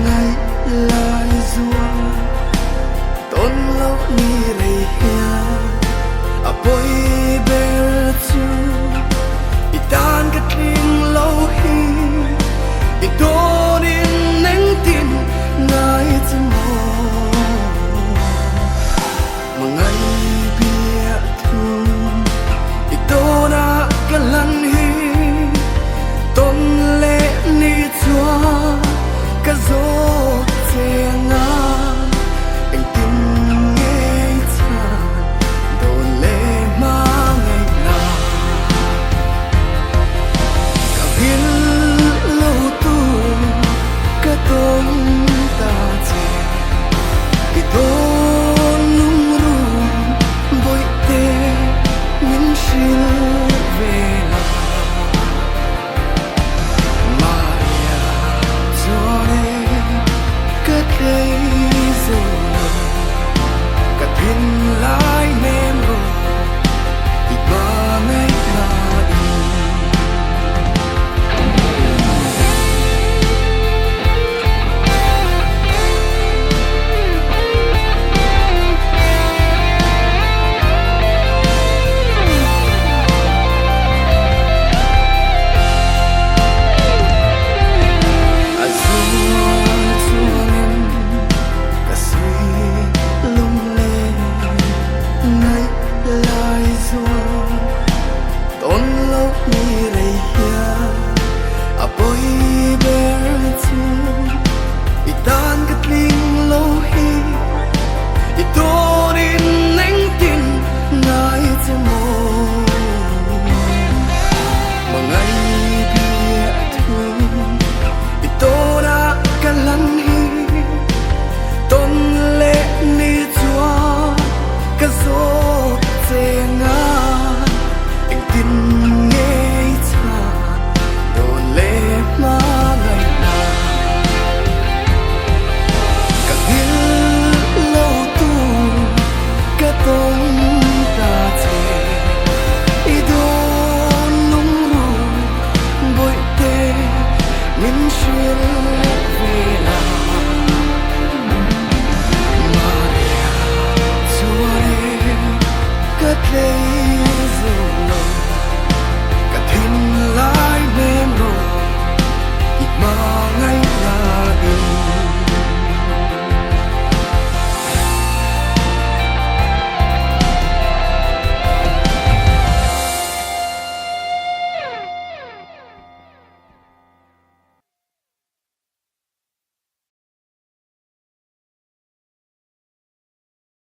ngày lại rùa tôn lâu ni rei hia a boi ber chu i tan ka tling lâu hi i don in neng tin ngai chu mo mà ngày bia thu i dona ka lan hi tôn lệ ni chua ka zo che nga anh tin nghe cha đồn lệ ma ngày nào cả biết lâu tu ka tôn ta che ki tôn nung ru bội tê những sil về cây rồi cả thiên lái men rồi thì ba ngày là đi min sil